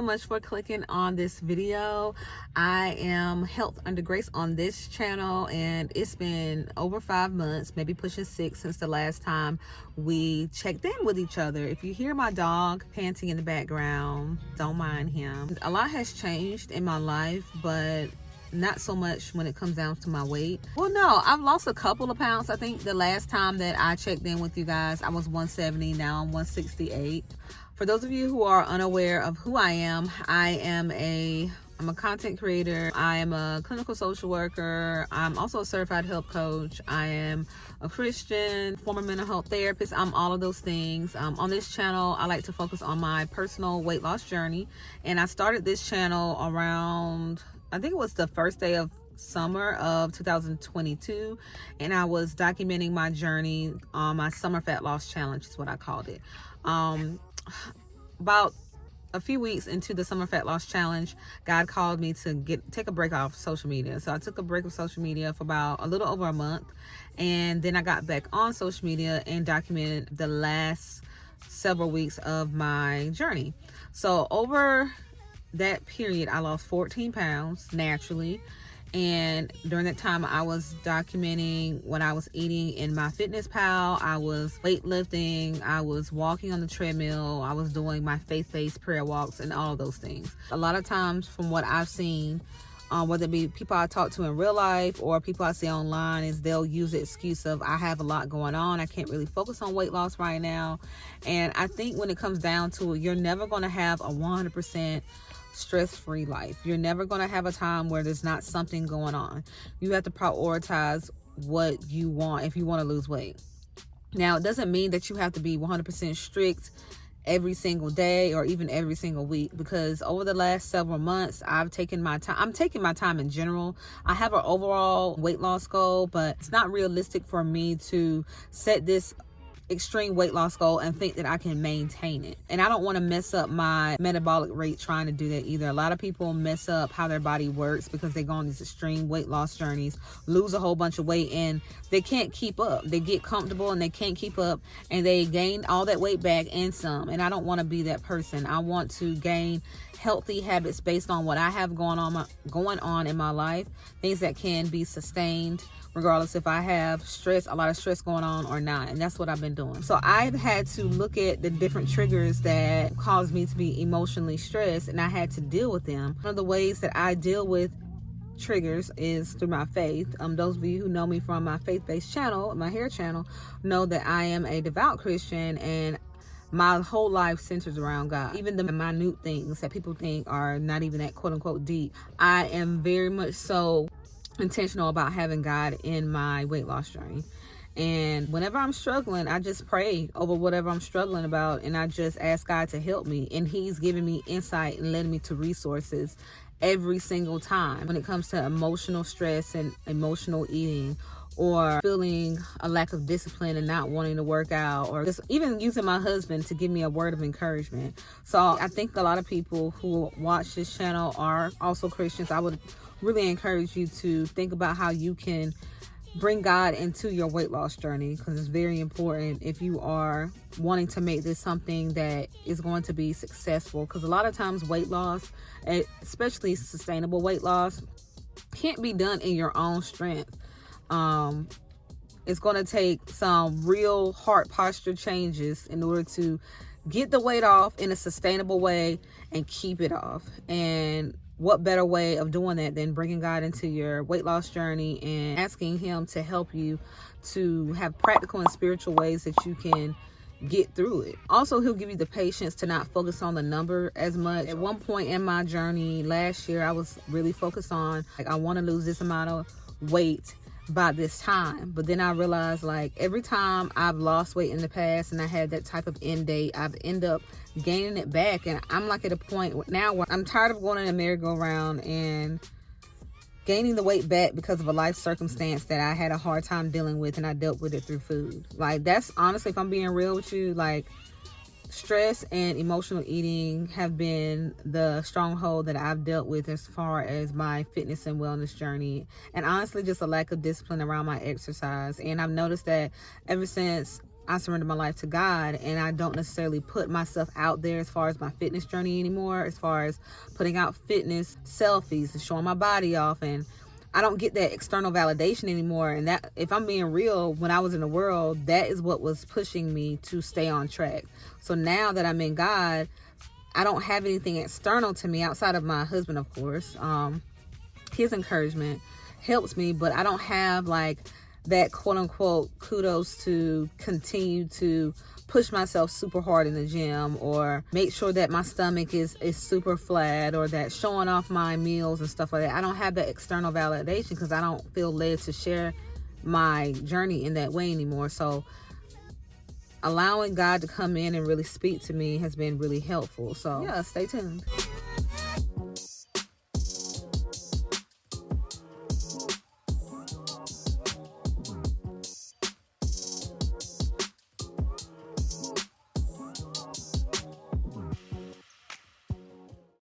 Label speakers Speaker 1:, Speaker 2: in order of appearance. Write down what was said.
Speaker 1: much for clicking on this video. I am Health Under Grace on this channel, and it's been over 5 months, maybe pushing 6, since the last time we checked in with each other. If you hear my dog panting in the background, don't mind him. A lot has changed in my life, but not so much when it comes down to my weight. Well, no, I've lost a couple of pounds. I think the last time that I checked in with you guys, I was 170. Now I'm 168. For those of you who are unaware of who I am I'm a content creator. I am a clinical social worker. I'm also a certified health coach. I am a Christian, former mental health therapist. I'm all of those things. On this channel, I like to focus on my personal weight loss journey. And I started this channel around, I think it was the first day of summer of 2022, and I was documenting my journey on my summer fat loss challenge is what I called it. About a few weeks into the summer fat loss challenge, God called me to take a break off social media. So I took a break of social media for about a little over a month, and then I got back on social media and documented the last several weeks of my journey. So over that period, I lost 14 pounds naturally. And during that time, I was documenting what I was eating in MyFitnessPal. I was weightlifting. I was walking on the treadmill. I was doing my faith-based prayer walks and all of those things. A lot of times from what I've seen, whether it be people I talk to in real life or people I see online, is they'll use the excuse of, I have a lot going on. I can't really focus on weight loss right now. And I think when it comes down to it, you're never going to have a 100% stress-free life. You're never going to have a time where there's not something going on. You have to prioritize what you want if you want to lose weight. Now, it doesn't mean that you have to be 100% strict every single day or even every single week, because over the last several months, I've taken my time. I'm taking my time in general. I have an overall weight loss goal, but it's not realistic for me to set this extreme weight loss goal and think that I can maintain it. And I don't want to mess up my metabolic rate trying to do that either. A lot of people mess up how their body works because they go on these extreme weight loss journeys, lose a whole bunch of weight, and they can't keep up. They get comfortable and they can't keep up, and they gain all that weight back and some. And I don't want to be that person. I want to gain healthy habits based on what I have going on in my life, things that can be sustained regardless if I have a lot of stress going on or not. And that's what I've been doing. So I've had to look at the different triggers that cause me to be emotionally stressed, and I had to deal with them. One of the ways that I deal with triggers is through my faith. Those of you who know me from my faith-based channel, my hair channel, know that I am a devout Christian, and my whole life centers around God. Even the minute things that people think are not even that quote-unquote deep, I am very much so intentional about having God in my weight loss journey. And whenever I'm struggling, I just pray over whatever I'm struggling about, and I just ask God to help me. And He's giving me insight and leading me to resources every single time when it comes to emotional stress and emotional eating, or feeling a lack of discipline and not wanting to work out, or just even using my husband to give me a word of encouragement. So I think a lot of people who watch this channel are also Christians. I would really encourage you to think about how you can bring God into your weight loss journey, because it's very important if you are wanting to make this something that is going to be successful. Because a lot of times weight loss, especially sustainable weight loss, can't be done in your own strength. It's going to take some real heart posture changes in order to get the weight off in a sustainable way and keep it off. And what better way of doing that than bringing God into your weight loss journey and asking Him to help you to have practical and spiritual ways that you can get through it. Also, He'll give you the patience to not focus on the number as much. At one point in my journey last year, I was really focused on, I want to lose this amount of weight by this time. But then I realized, every time I've lost weight in the past and I had that type of end date, I've ended up gaining it back. And I'm at a point now where I'm tired of going in a merry-go-round and gaining the weight back because of a life circumstance that I had a hard time dealing with, and I dealt with it through food. That's honestly, if I'm being real with you, stress and emotional eating have been the stronghold that I've dealt with as far as my fitness and wellness journey, and honestly just a lack of discipline around my exercise. And I've noticed that ever since I surrender my life to God, and I don't necessarily put myself out there as far as my fitness journey anymore, as far as putting out fitness selfies and showing my body off, and I don't get that external validation anymore. And that, if I'm being real, when I was in the world, that is what was pushing me to stay on track. So now that I'm in God, I don't have anything external to me outside of my husband, of course. His encouragement helps me, but I don't have like that quote unquote kudos to continue to push myself super hard in the gym, or make sure that my stomach is super flat, or that showing off my meals and stuff like that. I don't have that external validation because I don't feel led to share my journey in that way anymore. So allowing God to come in and really speak to me has been really helpful. So yeah, stay tuned.